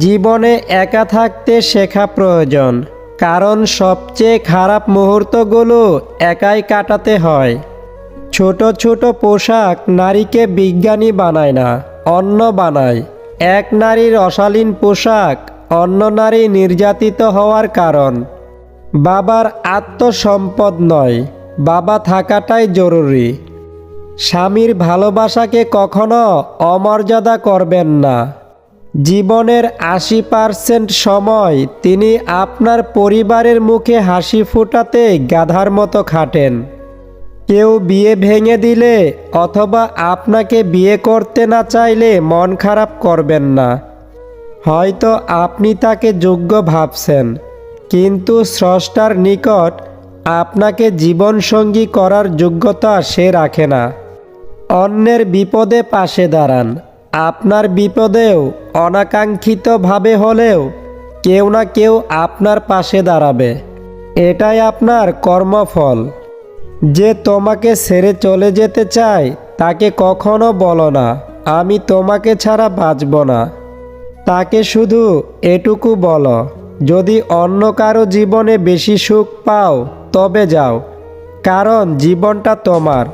জীবনে একা থাকতে শেখা প্রয়োজন, কারণ সবচেয়ে খারাপ মুহূর্তগুলো একাই কাটাতে হয়। ছোট ছোট পোশাক নারীকে বিজ্ঞানী বানায় না, অন্য বানায়। এক নারীর অশালীন পোশাক অন্য নারী নির্যাতিত হওয়ার কারণ। বাবার আত্মসম্পদ নয়, বাবা থাকাটাই জরুরি। স্বামীর ভালোবাসাকে কখনো অমর্যাদা করবেন না। জীবনের ৮০% সময় তিনি আপনার পরিবারের মুখে হাসি ফোটাতে গাধার মতো খাটেন। কেউ বিয়ে ভেঙে দিলে অথবা আপনাকে বিয়ে করতে না চাইলে মন খারাপ করবেন না। হয়তো আপনি তাকে যোগ্য ভাবছেন, কিন্তু স্রষ্টার নিকট আপনাকে জীবনসঙ্গী করার যোগ্যতা সে রাখে না। অন্যের বিপদে পাশে দাঁড়ান, আপনার বিপদেও অনাকাঙ্ক্ষিতভাবে হলেও কেউ না কেউ আপনার পাশে দাঁড়াবে। এটাই আপনার কর্মফল। যে তোমাকে ছেড়ে চলে যেতে চায় তাকে কখনো বলো না, আমি তোমাকে ছাড়া বাঁচব না। তাকে শুধু এটুকু বলো, যদি অন্য কারো জীবনে বেশি সুখ পাও তবে যাও, কারণ জীবনটা তোমার।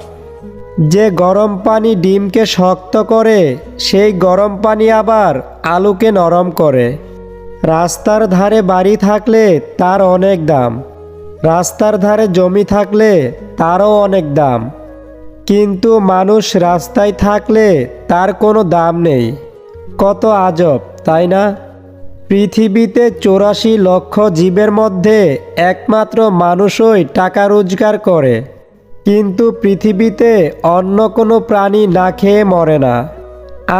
যে গরম পানি ডিমকে শক্ত করে, সেই গরম পানি আবার আলুকে নরম করে। রাস্তার ধারে বাড়ি থাকলে তার অনেক দাম, রাস্তার ধারে জমি থাকলে তারও অনেক দাম, কিন্তু মানুষ রাস্তায় থাকলে তার কোনো দাম নেই। কত আজব, তাই না? পৃথিবীতে ৮৪ লক্ষ জীবের মধ্যে একমাত্র মানুষই টাকা রোজগার করে, কিন্তু পৃথিবীতে অন্য কোনো প্রাণী না খেয়ে মরে না।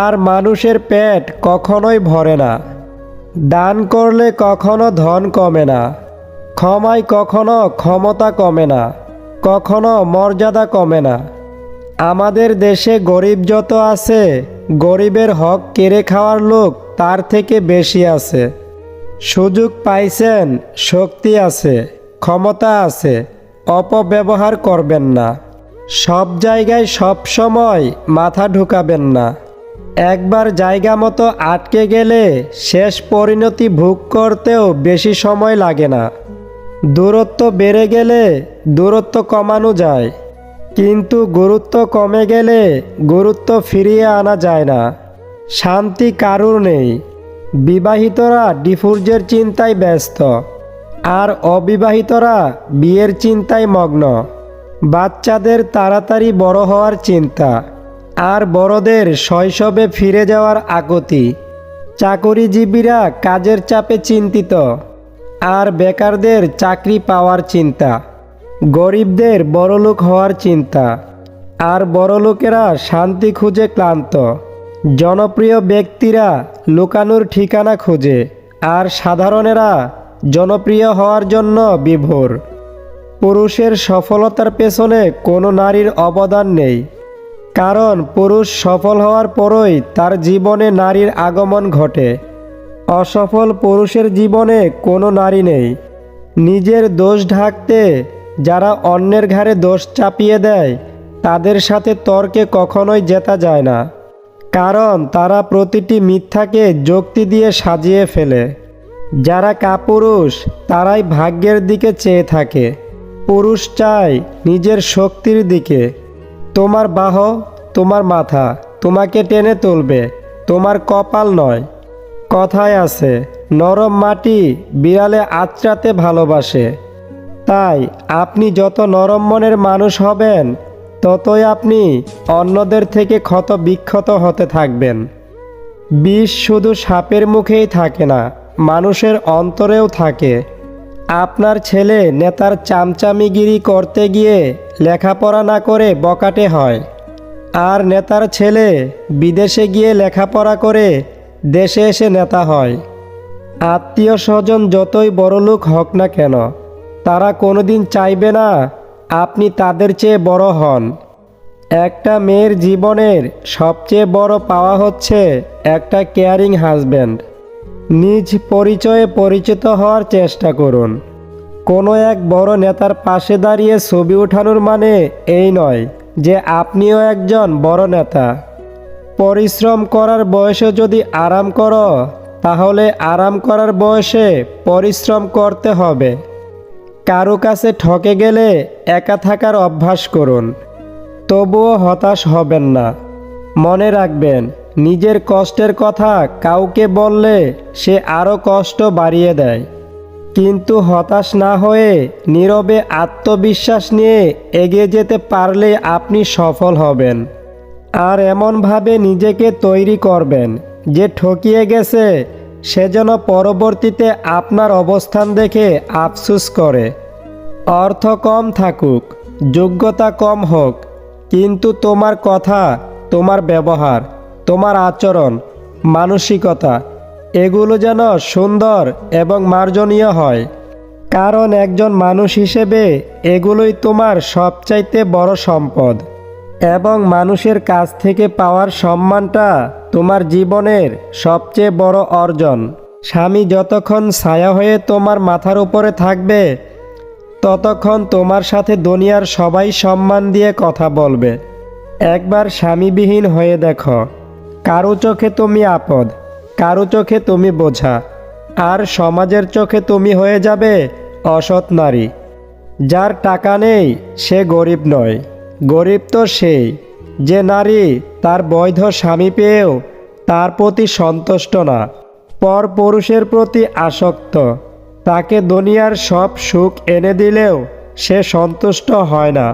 আর মানুষের পেট কখনোই ভরে না। দান করলে কখনো ধন কমে না, ক্ষমায় কখনো ক্ষমতা কমে না, কখনো মর্যাদা কমে না। আমাদের দেশে গরিব যত আছে, গরিবের হক কেড়ে খাওয়ার লোক তার থেকে বেশি আছে। সুযোগ পাইছেন, শক্তি আছে, ক্ষমতা আছে, অপব্যবহার করবেন না। সব জায়গায় সব সময় মাথা ঢুকাবেন না। একবার জায়গা মতো আটকে গেলে শেষ পরিণতি ভোগ করতেও বেশি সময় লাগে না। দূরত্ব বেড়ে গেলে দূরত্ব কমানো যায়, কিন্তু গুরুত্ব কমে গেলে গুরুত্ব ফিরিয়ে আনা যায় না। শান্তি কারুর নেই। বিবাহিতরা ডিভোর্সের চিন্তায় ব্যস্ত, আর অবিবাহিতরা বিয়ের চিন্তায় মগ্ন। বাচ্চাদের তাড়াতাড়ি বড় হওয়ার চিন্তা, আর বড়দের শৈশবে ফিরে যাওয়ার আকুতি। চাকরিজীবীরা কাজের চাপে চিন্তিত, আর বেকারদের চাকরি পাওয়ার চিন্তা। গরিবদের বড়লোক হওয়ার চিন্তা, আর বড়লোকেরা শান্তি খুঁজে ক্লান্ত। জনপ্রিয় ব্যক্তিরা লুকানোর ঠিকানা খুঁজে, আর সাধারণেরা জনপ্রিয় হওয়ার জন্য বিভোর। পুরুষের সফলতার পেছনে কোনো নারীর অবদান নেই, কারণ পুরুষ সফল হওয়ার পরই তার জীবনে নারীর আগমন ঘটে। অসফল পুরুষের জীবনে কোনো নারী নেই। নিজের দোষ ঢাকতে যারা অন্যের ঘাড়ে দোষ চাপিয়ে দেয়, তাদের সাথে তর্কে কখনোই জেতা যায় না, কারণ তারা প্রতিটি মিথ্যাকে যুক্তি দিয়ে সাজিয়ে ফেলে। যারা কাপুরুষ তারাই ভাগ্যের দিকে চেয়ে থাকে। পুরুষ চায় নিজের শক্তির দিকে। তোমার বাহ, তোমার মাথা তোমাকে টেনে তুলবে, তোমার কপাল নয়। কথায় আছে, নরম মাটি বিড়ালে আঁচড়াতে ভালোবাসে। তাই আপনি যত নরম মনের মানুষ হবেন, ততই আপনি অন্যদের থেকে ক্ষত বিক্ষত হতে থাকবেন। বিষ শুধু সাপের মুখেই থাকে না, মানুষের অন্তরেও থাকে। আপনার ছেলে নেতার চামচামিগিরি করতে গিয়ে লেখাপড়া না করে বকাটে হয়, আর নেতার ছেলে বিদেশে গিয়ে লেখাপড়া করে দেশে এসে নেতা হয়। আত্মীয় স্বজন যতই বড়লোক হোক না কেন, তারা কোনোদিন চাইবে না আপনি তাদের চেয়ে বড় হন। একটা মেয়ের জীবনের সবচেয়ে বড় পাওয়া হচ্ছে একটা কেয়ারিং হাজব্যান্ড। নিজ পরিচয়ে পরিচিত হওয়ার চেষ্টা করুন। কোনো এক বড় নেতার পাশে দাঁড়িয়ে ছবি ওঠানোর মানে এই নয় যে আপনিও একজন বড় নেতা। পরিশ্রম করার বয়সে যদি আরাম করো, তাহলে আরাম করার বয়সে পরিশ্রম করতে হবে। কারো কাছে ঠকে গেলে একা থাকার অভ্যাস করুন, তবুও হতাশ হবেন না। মনে রাখবেন, নিজের কষ্টের কথা কাউকে বললে সে আরও কষ্ট বাড়িয়ে দেয়। কিন্তু হতাশ না হয়ে নীরবে আত্মবিশ্বাস নিয়ে এগিয়ে যেতে পারলে আপনি সফল হবেন। আর এমনভাবে নিজেকে তৈরি করবেন যে ঠকিয়ে গেছে সে যেন পরবর্তীতে আপনার অবস্থান দেখে আফসোস করে। অর্থ কম থাকুক, যোগ্যতা কম হোক, কিন্তু তোমার কথা, তোমার ব্যবহার, তোমার আচরণ, মানসিকতা এগুলো যেন সুন্দর এবং মার্জনীয় হয়। কারণ একজন মানুষ হিসেবে এগুলোই তোমার সবচাইতে বড় সম্পদ। এবং মানুষের কাছ থেকে পাওয়ার সম্মানটা তোমার জীবনের সবচেয়ে বড় অর্জন। স্বামী যতক্ষণ ছায়া হয়ে তোমার মাথার উপরে থাকবে, ততক্ষণ তোমার সাথে দুনিয়ার সবাই সম্মান দিয়ে কথা বলবে। একবার স্বামীবিহীন হয়ে দেখো, কারো চোখে তুমি আপদ, কারো চোখে তুমি বোঝা, আর সমাজের চোখে তুমি হয়ে যাবে অসৎ নারী। যার টাকা নেই সে গরিব নয়, গরিব তো সেই যে নারী তার বৈধ স্বামী পেয়েও তার প্রতি সন্তুষ্ট না, পর পুরুষের প্রতি আসক্ত। তাকে দুনিয়ার সব সুখ এনে দিলেও সে সন্তুষ্ট হয় না।